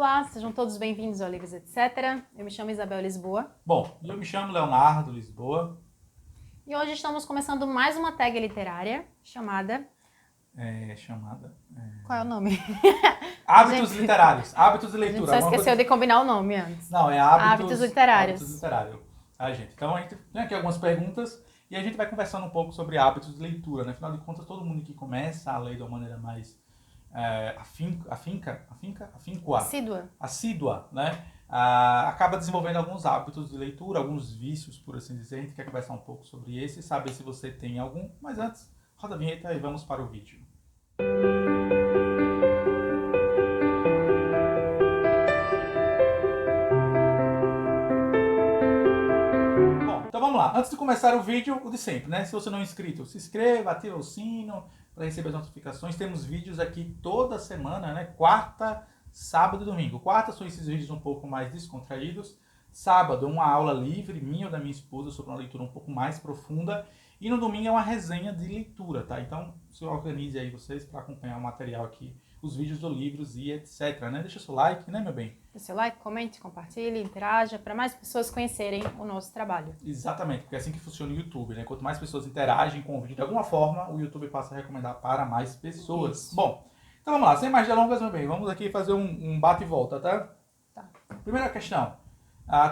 Olá, sejam todos bem-vindos ao Livros Etc. Eu me chamo Isabel Lisboa. Bom, eu me chamo Leonardo Lisboa. E hoje estamos começando mais uma tag literária chamada... Qual é o nome? Hábitos literários. Hábitos de A leitura. gente só esqueceu de combinar o nome antes. Não, é Hábitos literários. Hábitos literários. Gente. Então a gente tem aqui algumas perguntas e a gente vai conversando um pouco sobre hábitos de leitura, né? Afinal de contas, todo mundo que começa a ler de uma maneira mais assídua, né? Acaba desenvolvendo alguns hábitos de leitura, alguns vícios, por assim dizer. A gente quer conversar um pouco sobre esse e saber se você tem algum. Mas antes, roda a vinheta e vamos para o vídeo. Bom, então vamos lá. Antes de começar o vídeo, o de sempre, né? Se você não é inscrito, se inscreva, ativa o sino para receber as notificações. Temos vídeos aqui toda semana, né? Quarta, sábado e domingo. Quarta são esses vídeos um pouco mais descontraídos. Sábado, uma aula livre, minha ou da minha esposa, sobre uma leitura um pouco mais profunda. E no domingo é uma resenha de leitura, tá? Então, se organize aí vocês para acompanhar o material aqui, os vídeos do livros e etc, né? Deixa seu like, né, meu bem? Deixa seu like, comente, compartilhe, interaja, para mais pessoas conhecerem o nosso trabalho. Exatamente, porque é assim que funciona o YouTube, né? Quanto mais pessoas interagem com o vídeo de alguma forma, o YouTube passa a recomendar para mais pessoas. Isso. Bom, então vamos lá, sem mais delongas, meu bem, vamos aqui fazer um bate e volta, tá? Tá. Primeira questão,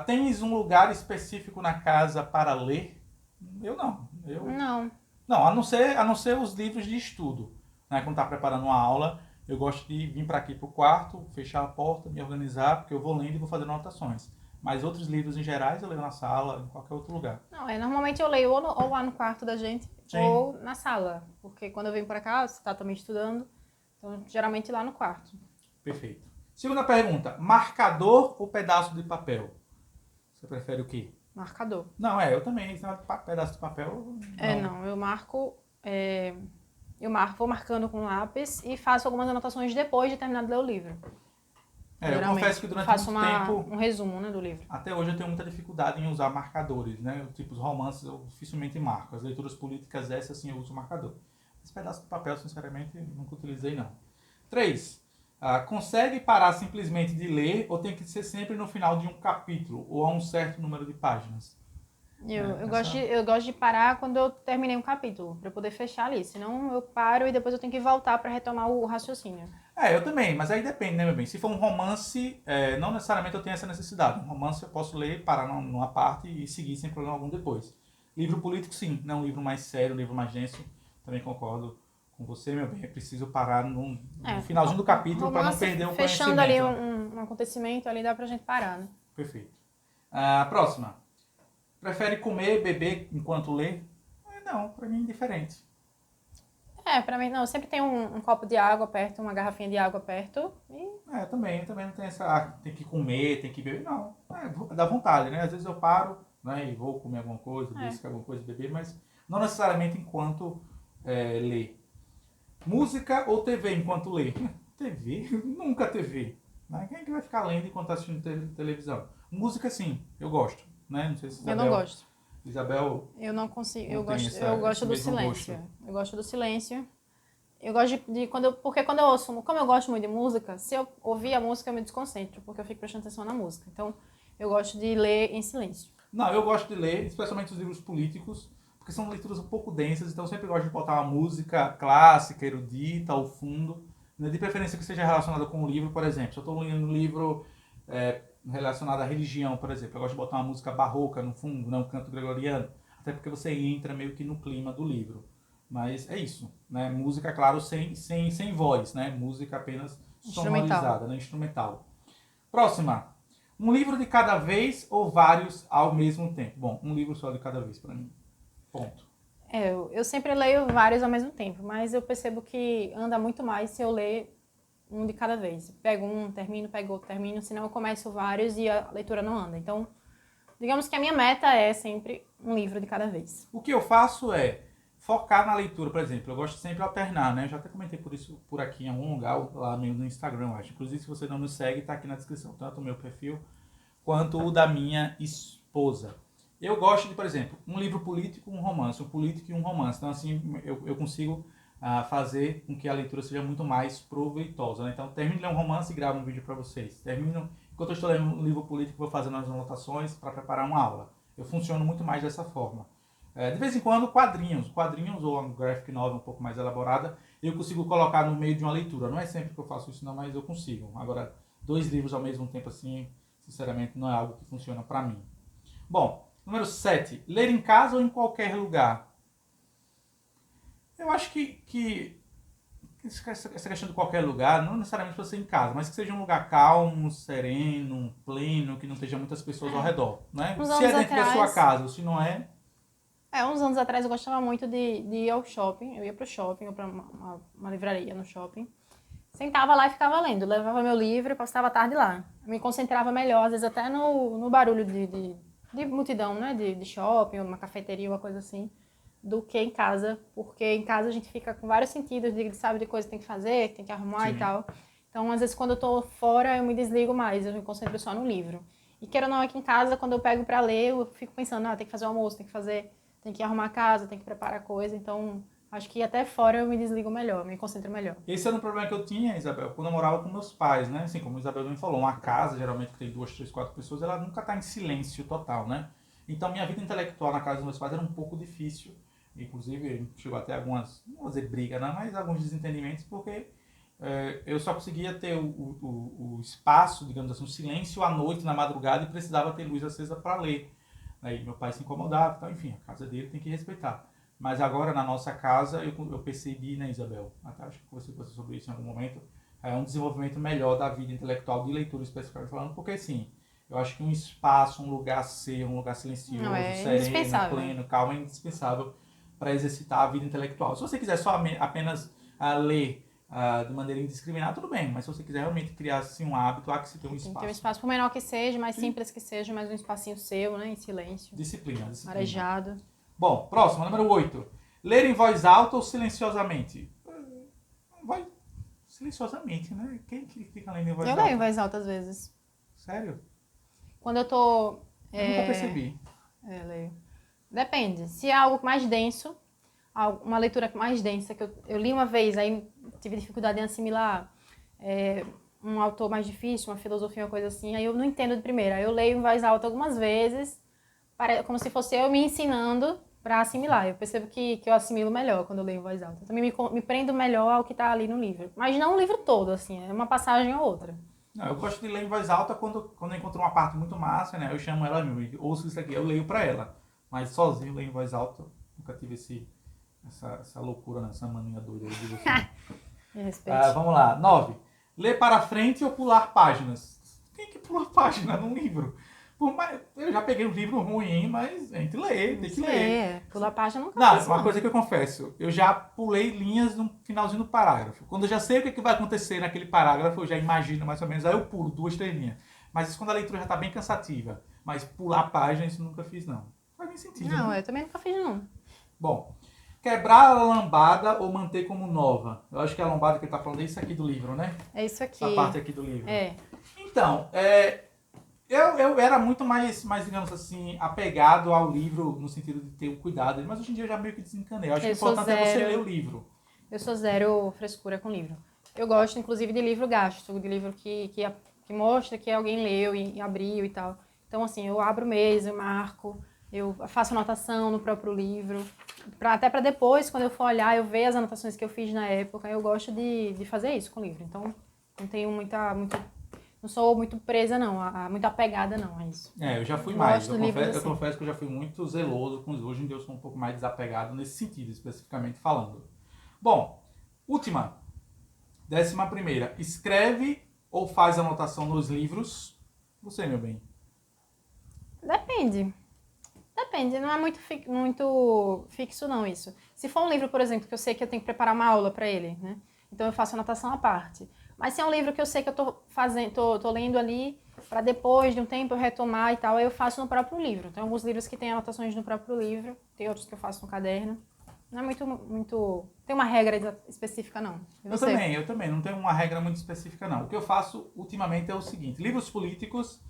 tens um lugar específico na casa para ler? Eu não. Não, a não ser os livros de estudo, né? Quando tá preparando uma aula, eu gosto de vir para aqui pro quarto, fechar a porta, me organizar, porque eu vou lendo e vou fazendo anotações. Mas outros livros em gerais eu leio na sala, em qualquer outro lugar. Não, normalmente eu leio ou lá no quarto da gente, Sim. ou na sala. Porque quando eu venho para cá, você tá também estudando, então geralmente lá no quarto. Perfeito. Segunda pergunta, marcador ou pedaço de papel? Você prefere o quê? Marcador. Não, eu também. Pedaço de papel. Não. Eu marco. Vou marcando com lápis e faço algumas anotações depois de terminar de ler o livro. Eu confesso que durante faço muito tempo. um resumo, né, do livro. Até hoje eu tenho muita dificuldade em usar marcadores, né? Tipo, os romances eu dificilmente marco. As leituras políticas, essas sim eu uso marcador. Esse pedaço de papel, sinceramente, nunca utilizei, não. 3. Consegue parar simplesmente de ler ou tem que ser sempre no final de um capítulo ou a um certo número de páginas? Eu gosto de parar quando eu terminei um capítulo, para poder fechar ali. Senão eu paro e depois eu tenho que voltar para retomar o raciocínio. Eu também, mas aí depende, né, meu bem? Se for um romance, não necessariamente eu tenho essa necessidade. Um romance eu posso ler, parar numa parte e seguir sem problema algum depois. Livro político, sim, né? Um livro mais sério, um livro mais denso. Também concordo com você, meu bem. É preciso parar no finalzinho do capítulo para não perder o conhecimento. Fechando ali um acontecimento, ali dá pra gente parar, né? Perfeito. Próxima. Prefere comer, beber enquanto lê? Não, para mim é indiferente. Pra mim não. Eu sempre tenho um copo de água perto, uma garrafinha de água perto. E... também não tem essa... tem que comer, tem que beber. Não, dá vontade, né? Às vezes eu paro, né, e vou comer alguma coisa, buscar alguma coisa, beber, mas não necessariamente enquanto lê. Música ou TV enquanto lê? TV? Nunca TV. Né? Quem é que vai ficar lendo enquanto está assistindo televisão? Música sim, eu gosto. Né? Não sei se Isabel... Eu não gosto. Isabel... Eu não consigo. Eu gosto do silêncio. Gosto. Eu gosto do silêncio. Eu gosto porque quando eu ouço... Como eu gosto muito de música, se eu ouvir a música eu me desconcentro, porque eu fico prestando atenção na música. Então, eu gosto de ler em silêncio. Não, eu gosto de ler, especialmente os livros políticos, porque são leituras um pouco densas, então eu sempre gosto de botar uma música clássica, erudita, ao fundo, né? De preferência que seja relacionada com o livro, por exemplo. Se eu estou lendo um livro relacionado à religião, por exemplo, eu gosto de botar uma música barroca no fundo, né? Um canto gregoriano, até porque você entra meio que no clima do livro. Mas é isso, né? Música, claro, sem voz, né? Música apenas sonorizada, né? Instrumental. Próxima. Um livro de cada vez ou vários ao mesmo tempo? Bom, um livro só de cada vez para mim. Ponto. Eu sempre leio vários ao mesmo tempo, mas eu percebo que anda muito mais se eu ler um de cada vez. Pego um, termino, pego outro, termino, senão eu começo vários e a leitura não anda. Então, digamos que a minha meta é sempre um livro de cada vez. O que eu faço é focar na leitura, por exemplo. Eu gosto sempre de alternar, né? Eu já até comentei por aqui em algum lugar, lá no Instagram, eu acho. Inclusive, se você não nos segue, tá aqui na descrição, tanto o meu perfil quanto o da minha esposa. Eu gosto de, por exemplo, um livro político, um romance, um político e um romance. Então, assim, eu consigo fazer com que a leitura seja muito mais proveitosa, né? Então, termino de ler um romance e gravo um vídeo para vocês. Enquanto eu estou lendo um livro político, vou fazendo as anotações para preparar uma aula. Eu funciono muito mais dessa forma. De vez em quando, quadrinhos ou uma graphic novel um pouco mais elaborada, eu consigo colocar no meio de uma leitura. Não é sempre que eu faço isso, não, mas eu consigo. Agora, 2 livros ao mesmo tempo, assim, sinceramente, não é algo que funciona para mim. Bom, número 7. Ler em casa ou em qualquer lugar? Eu acho que essa questão de qualquer lugar, não necessariamente para ser em casa, mas que seja um lugar calmo, sereno, pleno, que não esteja muitas pessoas ao redor, né? Uns Se é anos dentro da sua atrás, casa, ou se não é... uns anos atrás eu gostava muito de ir ao shopping. Eu ia pro shopping, ou pra uma livraria no shopping. Sentava lá e ficava lendo. Levava meu livro e passava a tarde lá. Eu me concentrava melhor, às vezes até no barulho de multidão, né? De shopping, ou uma cafeteria, uma coisa assim, do que em casa. Porque em casa a gente fica com vários sentidos, sabe, de coisa que tem que fazer, que tem que arrumar Sim. e tal. Então, às vezes, quando eu tô fora, eu me desligo mais, eu me concentro só no livro. E queira ou não, aqui em casa, quando eu pego pra ler, eu fico pensando, tem que fazer o almoço, tem que arrumar a casa, tem que preparar coisa. Então, acho que até fora eu me desligo melhor, me concentro melhor. Esse era um problema que eu tinha, Isabel, quando eu morava com meus pais, né? Assim, como a Isabel me falou, uma casa, geralmente que tem 2, 3, 4 pessoas, ela nunca está em silêncio total, né? Então, minha vida intelectual na casa dos meus pais era um pouco difícil. Inclusive, chegou até algumas, não vou dizer briga, não, mas alguns desentendimentos, porque eu só conseguia ter o espaço, digamos assim, o silêncio à noite, na madrugada, e precisava ter luz acesa para ler. Aí meu pai se incomodava, então, enfim, a casa dele tem que respeitar. Mas agora, na nossa casa, eu percebi, né, Isabel, até acho que conversei com você sobre isso em algum momento, é um desenvolvimento melhor da vida intelectual, de leitura especificamente falando, porque, assim, eu acho que um espaço, um lugar ser, um lugar silencioso, sereno, pleno, calmo, é indispensável para exercitar a vida intelectual. Se você quiser só apenas ler de maneira indiscriminada, tudo bem, mas se você quiser realmente criar assim, um hábito, há que se ter um espaço. Tem um espaço, por menor que seja, mais simples que seja, mas um espacinho seu, né, em silêncio. Disciplina. Arejado. Bom, próximo, número 8. Ler em voz alta ou silenciosamente? Vai silenciosamente, né? Quem que fica lendo em voz alta? Eu leio em voz alta às vezes. Sério? Quando eu tô... Eu nunca percebi. Leio. Depende. Se é algo mais denso, uma leitura mais densa, que eu li uma vez, aí tive dificuldade em assimilar um autor mais difícil, uma filosofia, uma coisa assim, aí eu não entendo de primeira. Aí eu leio em voz alta algumas vezes, como se fosse eu me ensinando para assimilar. Eu percebo que eu assimilo melhor quando eu leio em voz alta. Também me prendo melhor ao que está ali no livro. Mas não o livro todo, assim, é uma passagem ou outra. Não, eu gosto de ler em voz alta quando eu encontro uma parte muito massa, né? Eu chamo ela, ouço isso aqui, eu leio para ela. Mas sozinho, ler em voz alta, nunca tive essa loucura, né? Essa mania doida de você. Vamos lá. 9. Ler para frente ou pular páginas? Quem que pula página num livro? Eu já peguei um livro ruim, mas a gente lê, tem que ler. Pular página nunca Não, uma coisa que eu confesso, eu já pulei linhas no finalzinho do parágrafo. Quando eu já sei o que vai acontecer naquele parágrafo, eu já imagino mais ou menos, aí eu pulo 2, 3 linhas. Mas isso quando a leitura já está bem cansativa. Mas pular página, isso eu nunca fiz, não. Faz nem sentido. Não, né? eu também nunca fiz, não. Bom, quebrar a lombada ou manter como nova? Eu acho que a lombada que ele está falando é isso aqui do livro, né? É isso aqui. Essa parte aqui do livro. Então, eu era muito mais, digamos assim, apegado ao livro no sentido de ter o cuidado, mas hoje em dia eu já meio que desencanei. Eu acho que o importante é você ler o livro. Eu sou zero frescura com livro. Eu gosto, inclusive, de livro gasto, de livro que mostra que alguém leu e abriu e tal. Então, assim, eu abro mesmo, eu marco, eu faço anotação no próprio livro, até para depois, quando eu for olhar, eu ver as anotações que eu fiz na época. Eu gosto de fazer isso com o livro. Então, não tenho não sou muito presa, não, muito apegada, não, a isso. Eu já fui mais. Eu confesso que eu já fui muito zeloso com isso. Hoje em dia eu sou um pouco mais desapegado nesse sentido, especificamente falando. Bom, última. 11ª. Escreve ou faz anotação nos livros? Você, meu bem. Depende, não é muito fixo, não, isso. Se for um livro, por exemplo, que eu sei que eu tenho que preparar uma aula para ele, né? Então eu faço anotação à parte. Mas se é um livro que eu sei que eu tô lendo ali, para depois de um tempo eu retomar e tal, aí eu faço no próprio livro. Tem alguns livros que tem anotações no próprio livro, tem outros que eu faço no caderno. Não é muito... Tem uma regra específica, não. Eu também. Não tenho uma regra muito específica, não. O que eu faço ultimamente é o seguinte. Livros políticos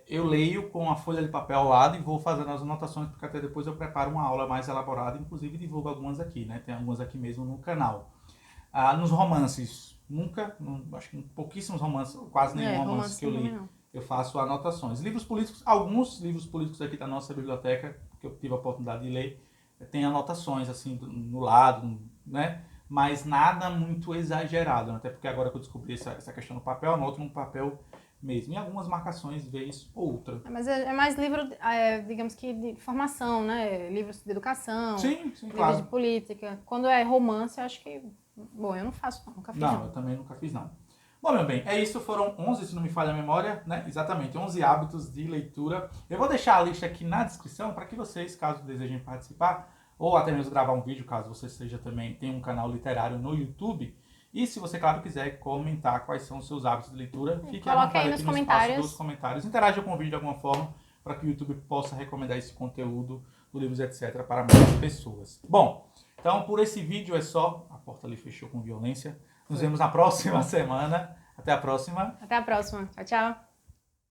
eu leio com a folha de papel ao lado e vou fazendo as anotações, porque até depois eu preparo uma aula mais elaborada, inclusive divulgo algumas aqui, né? Tem algumas aqui mesmo no canal. Nos romances, acho que pouquíssimos romances, quase nenhum romance que eu li, eu faço anotações. Livros políticos, alguns livros políticos aqui da nossa biblioteca, que eu tive a oportunidade de ler, tem anotações assim no lado, né? Mas nada muito exagerado, até porque agora que eu descobri essa questão do papel, anoto no papel mesmo. E algumas marcações, vez ou outra. Mas é mais livro, digamos que de formação, né? Livros de educação, Sim, livros claro. de política. Quando é romance, eu acho que... Bom, eu não faço, nunca fiz. Não, eu também nunca fiz, não. Bom, meu bem, é isso. Foram 11, se não me falha a memória, né? Exatamente, 11 hábitos de leitura. Eu vou deixar a lista aqui na descrição para que vocês, caso desejem participar, ou até mesmo gravar um vídeo, caso você tenha um canal literário no YouTube. E se você, claro, quiser comentar quais são os seus hábitos de leitura, fique à vontade aqui no espaço dos comentários. Interaja com o vídeo de alguma forma, para que o YouTube possa recomendar esse conteúdo do Livros Etc. para mais pessoas. Bom, então por esse vídeo é só. A porta ali fechou com violência. Nos vemos na próxima semana. Até a próxima. Até a próxima. Tchau, tchau.